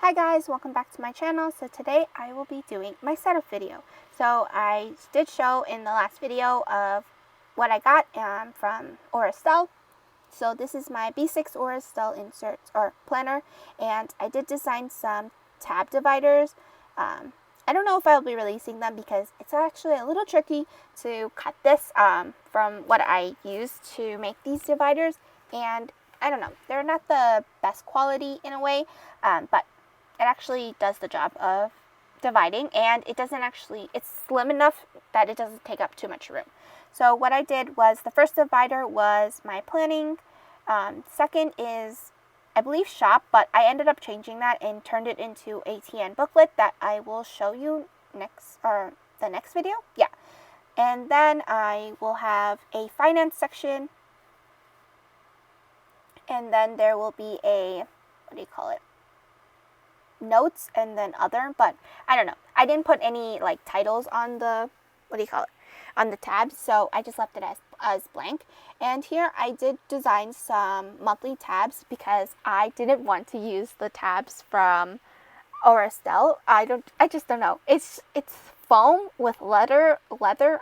Hi guys, welcome back to my channel. So today I will be doing my setup video. So I did show in the last video of what I got from Estelle. So this is my B6 Estelle insert or planner, and I did design some tab dividers. I don't know if I'll be releasing them because it's actually a little tricky to cut this from what I used to make these dividers, and I don't know, they're not the best quality in a way, but it actually does the job of dividing, and it's slim enough that it doesn't take up too much room. So what I did was, the first divider was my planning. Second is, I believe, shop, but I ended up changing that and turned it into a TN booklet that I will show you the next video. Yeah. And then I will have a finance section, and then there will be a, what do you call it? Notes, and then other, but I don't know. I didn't put any like titles on the, on the tabs, so I just left it as blank. And here I did design some monthly tabs because I didn't want to use the tabs from Estelle. I just don't know. It's foam with leather,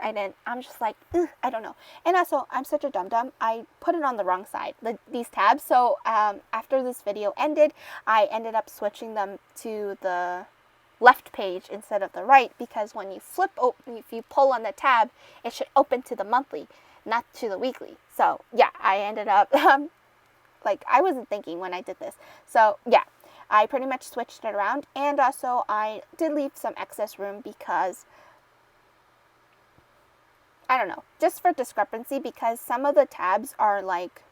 and I'm just like, I don't know. And also, I'm such a dum-dum. I put it on the wrong side, these tabs. So after this video ended, I ended up switching them to the left page instead of the right, because when you if you pull on the tab, it should open to the monthly, not to the weekly. So yeah, I ended up like, I wasn't thinking when I did this. So yeah, I pretty much switched it around, and also I did leave some excess room because, I don't know, just for discrepancy, because some of the tabs are like,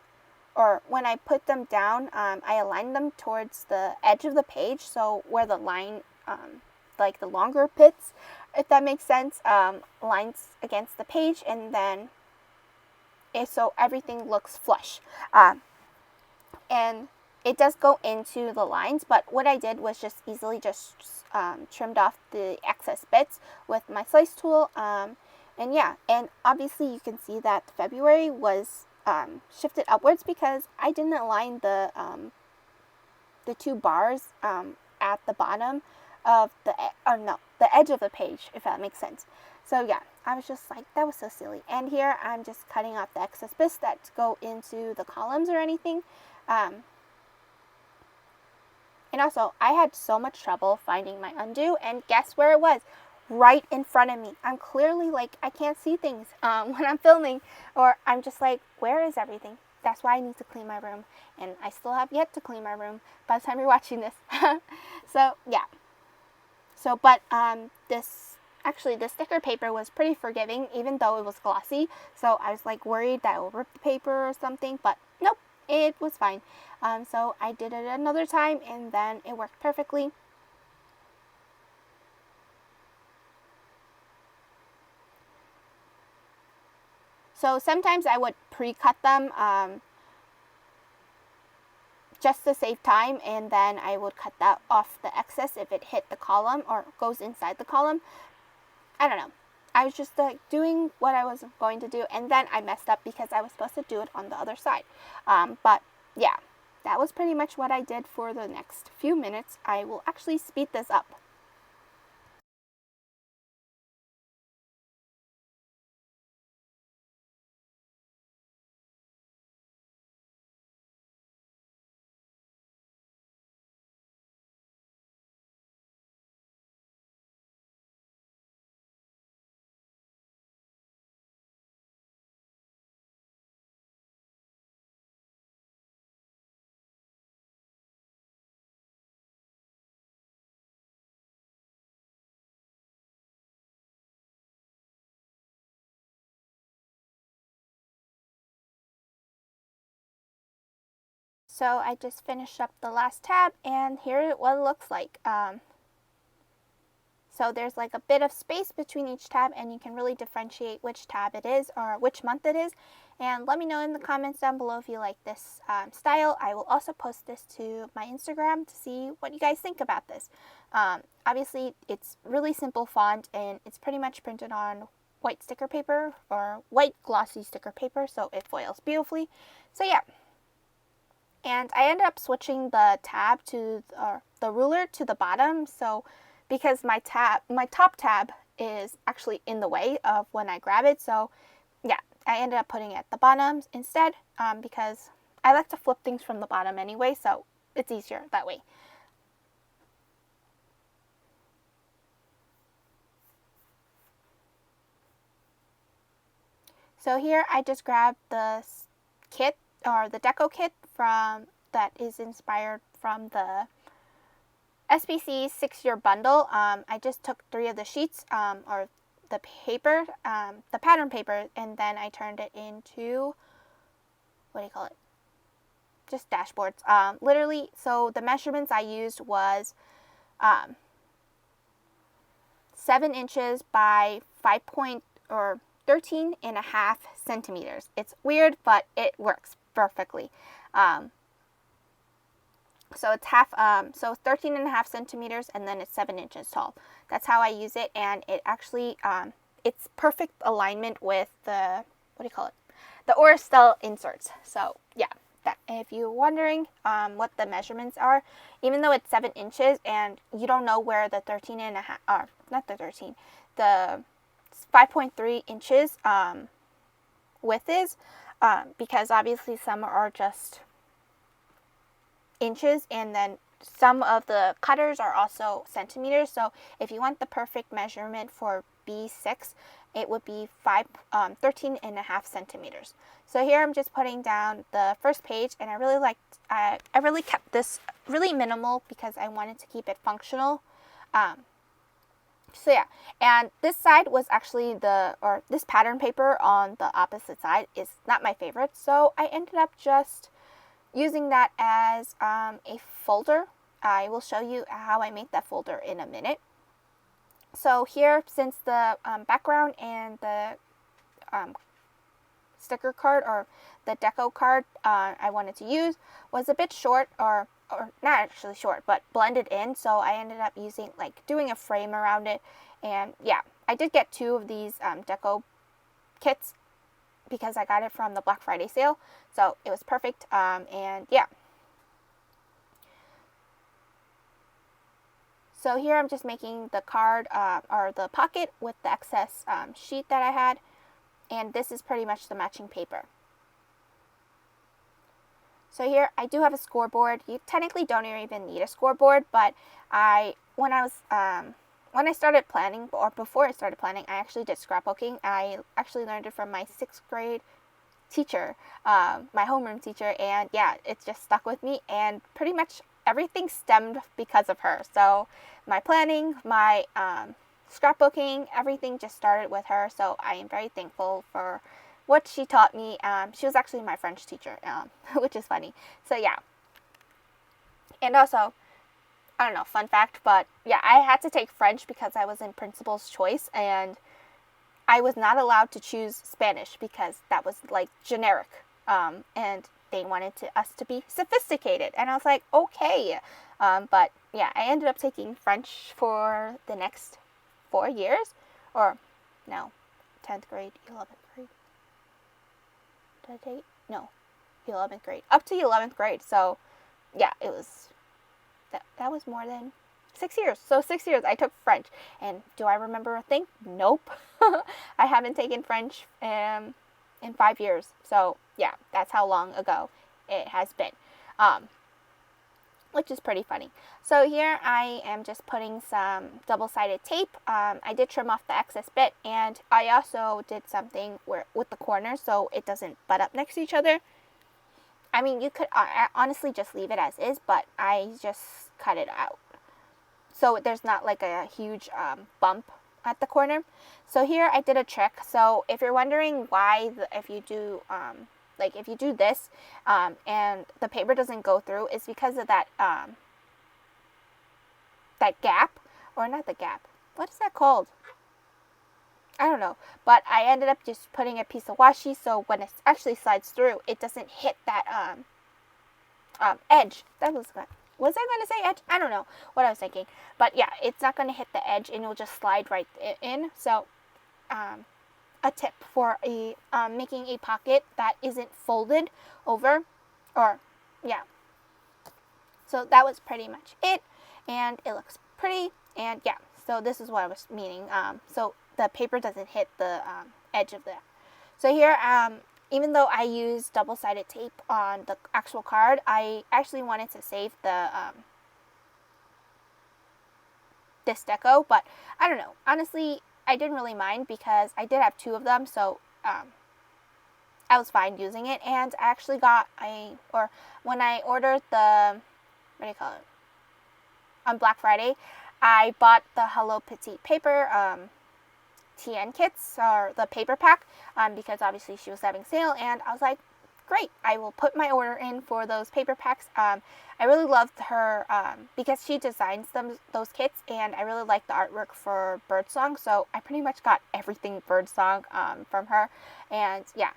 or when I put them down, I aligned them towards the edge of the page, so where the line, like the longer bits, if that makes sense, lines against the page, and then so everything looks flush. And it does go into the lines, but what I did was just easily trimmed off the excess bits with my slice tool. And yeah, and obviously you can see that February was shifted upwards because I didn't align the two bars at the bottom of the edge of the page, if that makes sense. So yeah, I was just like, that was so silly. And here I'm just cutting off the excess bits that go into the columns or anything. And also, I had so much trouble finding my undo, and guess where it was? Right in front of me. I'm clearly like, I can't see things when I'm filming, or I'm just like, where is everything? That's why I need to clean my room, and I still have yet to clean my room by the time you're watching this. So yeah. So, but the sticker paper was pretty forgiving, even though it was glossy. So I was like worried that it will rip the paper or something, but nope, it was fine. So I did it another time, and then it worked perfectly. So sometimes I would pre-cut them just to save time, and then I would cut that off the excess if it hit the column or goes inside the column. I don't know. I was just doing what I was going to do, and then I messed up because I was supposed to do it on the other side. But yeah, that was pretty much what I did for the next few minutes. I will actually speed this up. So I just finished up the last tab, and here what it looks like. So there's like a bit of space between each tab, and you can really differentiate which tab it is or which month it is. And let me know in the comments down below if you like this style. I will also post this to my Instagram to see what you guys think about this. Obviously, it's really simple font, and it's pretty much printed on white sticker paper or white glossy sticker paper, so it foils beautifully. So yeah. And I ended up switching the tab to the ruler to the bottom, so because my top tab is actually in the way of when I grab it, so yeah, I ended up putting it at the bottom instead, because I like to flip things from the bottom anyway, so it's easier that way. So here I just grabbed the kit, or the deco kit that is inspired from the SPC 6-year bundle. I just took 3 of the sheets, or the paper, the pattern paper, and then I turned it into, what do you call it? Just dashboards. Literally, so the measurements I used was 7 inches by 13.5 centimeters. It's weird, but it works perfectly. So it's 13.5 centimeters, and then it's 7 inches tall. That's how I use it, and it actually, it's perfect alignment with the, what do you call it? The Estelle inserts. So yeah, that, if you're wondering what the measurements are, even though it's 7 inches and you don't know where the 5.3 inches width is, because obviously some are just inches, and then some of the cutters are also centimeters. So if you want the perfect measurement for B6, it would be 13.5 centimeters. So here I'm just putting down the first page, and I really kept this really minimal because I wanted to keep it functional. So yeah, and this side was actually this pattern paper on the opposite side is not my favorite, so I ended up just using that as a folder. I will show you how I made that folder in a minute. So here, since the background and the sticker card, or the deco card I wanted to use, was a bit short, or not actually short, but blended in, so I ended up doing a frame around it. And yeah, I did get 2 of these deco kits because I got it from the Black Friday sale, so it was perfect. And yeah, so here I'm just making the card, or the pocket, with the excess sheet that I had, and this is pretty much the matching paper. So here I do have a scoreboard. You technically don't even need a scoreboard, but when I started planning, or before I started planning, I actually did scrapbooking. I actually learned it from my 6th grade teacher, my homeroom teacher, and yeah, it just stuck with me, and pretty much everything stemmed because of her. So my planning, my scrapbooking, everything just started with her, so I am very thankful for what she taught me. She was actually my French teacher, which is funny. So yeah, and also, I don't know, fun fact, but yeah, I had to take French because I was in principal's choice, and I was not allowed to choose Spanish because that was like generic, and they wanted us to be sophisticated, and I was like, okay, but yeah, I ended up taking French for the next 4 years, or no, 10th grade, 11th grade. Did I take? No, 11th grade, up to 11th grade. So yeah, it was that was more than 6 years. So 6 years I took French, and do I remember a thing? Nope. I haven't taken French in 5 years. So yeah, that's how long ago it has been, which is pretty funny. So here I am just putting some double-sided tape. I did trim off the excess bit, and I also did something with the corners so it doesn't butt up next to each other. I mean, you could honestly just leave it as is, but I just cut it out so there's not like a huge bump at the corner. So here I did a trick. So if you're wondering why, if you do this and the paper doesn't go through, it's because of that that gap, or not the gap. What is that called? I don't know, but I ended up just putting a piece of washi, so when it actually slides through, it doesn't hit that edge. That was I going to say edge? I don't know what I was thinking, but yeah, it's not going to hit the edge, and it'll just slide right in. So a tip for making a pocket that isn't folded over, or yeah, so that was pretty much it, and it looks pretty, and yeah, so this is what I was meaning. So the paper doesn't hit the edge of the. So here, even though I used double-sided tape on the actual card, I actually wanted to save the this deco, but I don't know. Honestly, I didn't really mind because I did have 2 of them, so I was fine using it. And I actually got when I ordered the, what do you call it, on Black Friday, I bought the Hello Petite paper TN kits, or the paper pack, because obviously she was having sale, and I was like, great, I will put my order in for those paper packs. I really loved her because she designs those kits, and I really liked the artwork for Birdsong, so I pretty much got everything Birdsong from her, and yeah.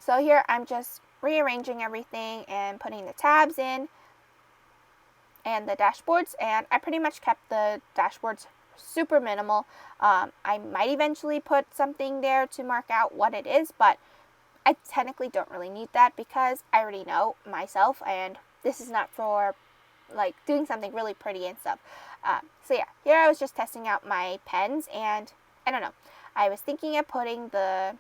So here I'm just rearranging everything and putting the tabs in and the dashboards, and I pretty much kept the dashboards super minimal. I might eventually put something there to mark out what it is, but I technically don't really need that because I already know myself, and this is not for like doing something really pretty and stuff. So yeah, here I was just testing out my pens, and I don't know, I was thinking of putting the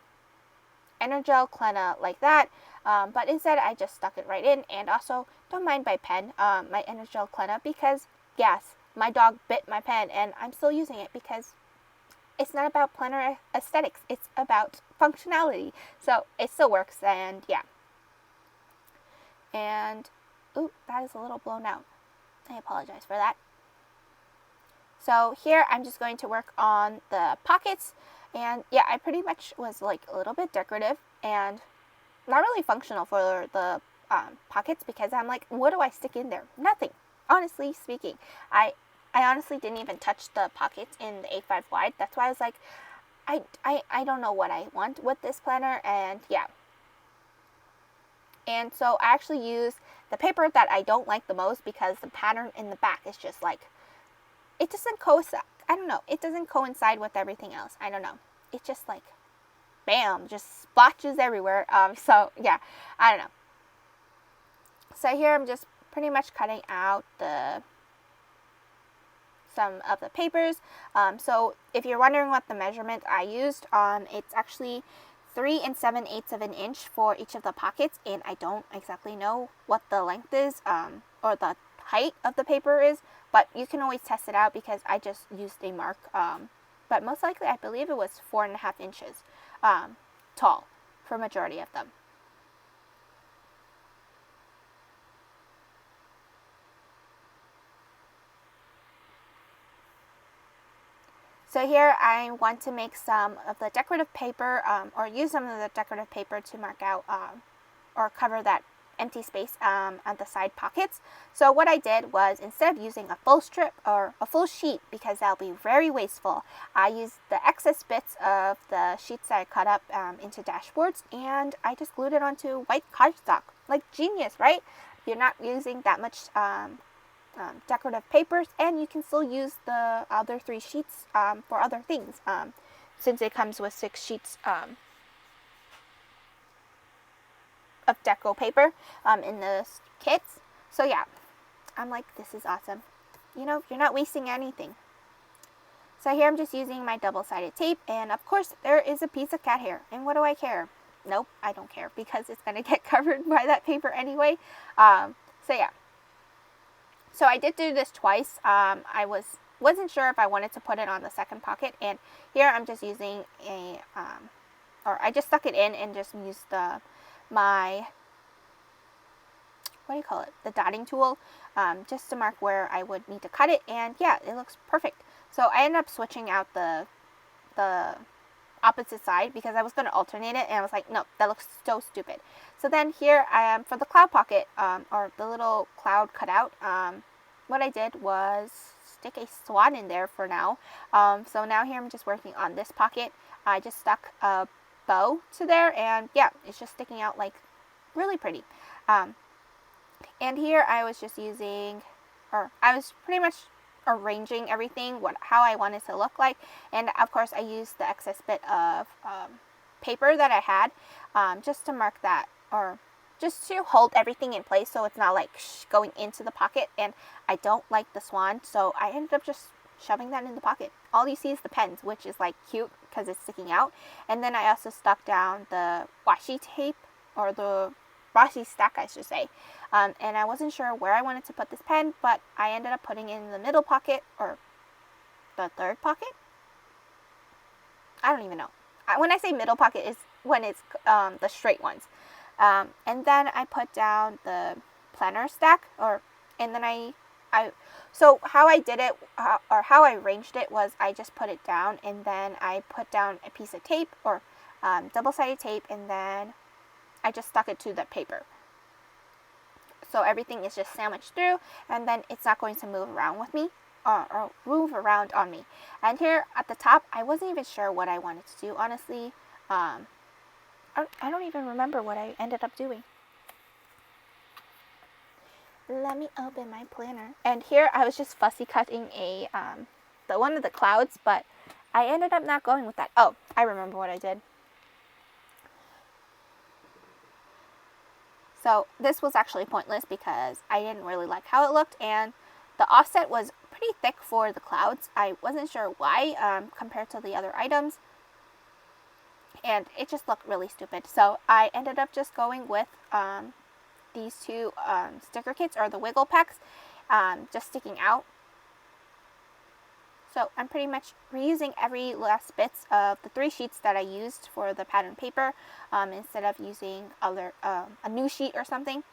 Energel Clenna like that, but instead I just stuck it right in. And also, don't mind my pen, my Energel Clenna, because yes, my dog bit my pen and I'm still using it because it's not about planner aesthetics, it's about functionality. So it still works, and yeah. And ooh, that is a little blown out. I apologize for that. So here I'm just going to work on the pockets, and yeah, I pretty much was like a little bit decorative and not really functional for the pockets, because I'm like, what do I stick in there? Nothing. Honestly speaking, I honestly didn't even touch the pockets in the A5 wide. That's why I was like, I don't know what I want with this planner, and yeah. And so I actually use the paper that I don't like the most because the pattern in the back is just like, it doesn't coincide. I don't know. It doesn't coincide with everything else. I don't know. It's just like, bam, just splotches everywhere. So yeah, I don't know. So here I'm just pretty much cutting out some of the papers. So if you're wondering what the measurement I used, it's actually 3 7/8 of an inch for each of the pockets, and I don't exactly know what the length is, or the height of the paper is, but you can always test it out because I just used a mark, but most likely I believe it was 4.5 inches tall for majority of them. So here I want to make some of the decorative paper, or use some of the decorative paper to mark out or cover that empty space on the side pockets. So what I did was, instead of using a full strip or a full sheet, because that'll be very wasteful, I used the excess bits of the sheets that I cut up into dashboards, and I just glued it onto white cardstock. Like, genius, right? You're not using that much decorative papers, and you can still use the other 3 sheets for other things, since it comes with 6 sheets of deco paper in the kits. So yeah, I'm like, this is awesome. You know, you're not wasting anything. So here I'm just using my double-sided tape, and of course there is a piece of cat hair, and what do I care? Nope, I don't care, because it's going to get covered by that paper anyway. So yeah. So I did do this twice. I wasn't sure if I wanted to put it on the second pocket, and here I'm just using or I just stuck it in and just used my, what do you call it, the dotting tool, just to mark where I would need to cut it, and yeah, it looks perfect. So I ended up switching out the opposite side because I was going to alternate it, and I was like, no, that looks so stupid. So then here I am for the cloud pocket, or the little cloud cutout. What I did was stick a swan in there for now. So now here I'm just working on this pocket. I just stuck a bow to there, and yeah, it's just sticking out like really pretty. And here I was just using, or I was pretty much arranging everything how I wanted to look like, and of course I used the excess bit of paper that I had, just to mark that, or just to hold everything in place so it's not like going into the pocket. And I don't like the swan, so I ended up just shoving that in the pocket. All you see is the pens, which is like cute because it's sticking out. And then I also stuck down the washi tape, or the washi stack I should say. And I wasn't sure where I wanted to put this pen, but I ended up putting it in the middle pocket, or the third pocket. I don't even know. When I say middle pocket is when it's the straight ones. And then I put down the planner stack, and then so how I did it, or how I arranged it, was I just put it down, and then I put down a piece of tape, or double-sided tape, and then I just stuck it to the paper. So everything is just sandwiched through, and then it's not going to move around with me, or move around on me. And here at the top, I wasn't even sure what I wanted to do, honestly. I don't even remember what I ended up doing. Let me open my planner. And here I was just fussy cutting the one of the clouds, but I ended up not going with that. Oh, I remember what I did. So this was actually pointless because I didn't really like how it looked, and the offset was pretty thick for the clouds. I wasn't sure why compared to the other items, and it just looked really stupid. So I ended up just going with these two sticker kits, or the wiggle packs, just sticking out. So I'm pretty much reusing every last bits of the 3 sheets that I used for the pattern paper, instead of using a new sheet or something.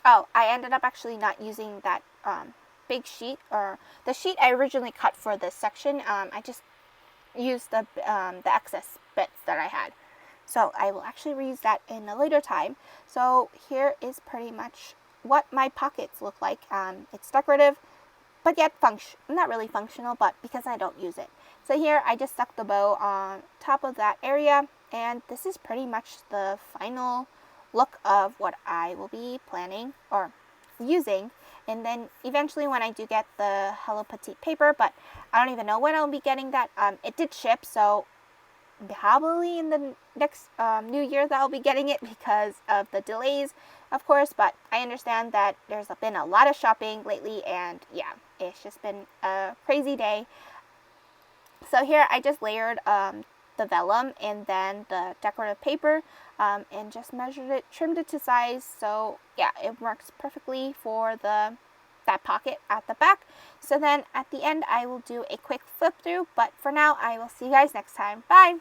Oh, I ended up actually not using that big sheet, or the sheet I originally cut for this section. I just used the excess bits that I had. So I will actually reuse that in a later time. So here is pretty much what my pockets look like. It's decorative, but yet not really functional, but because I don't use it. So here I just stuck the bow on top of that area, and this is pretty much the final look of what I will be planning or using. And then eventually when I do get the Hello Petite paper, but I don't even know when I'll be getting that. It did ship, so probably in the next new year that I'll be getting it because of the delays, of course. But I understand that there's been a lot of shopping lately, and yeah, it's just been a crazy day. So here I just layered the vellum and then the decorative paper, and just measured it, trimmed it to size. So yeah, it works perfectly for that pocket at the back. So then at the end I will do a quick flip through, but for now I will see you guys next time. Bye!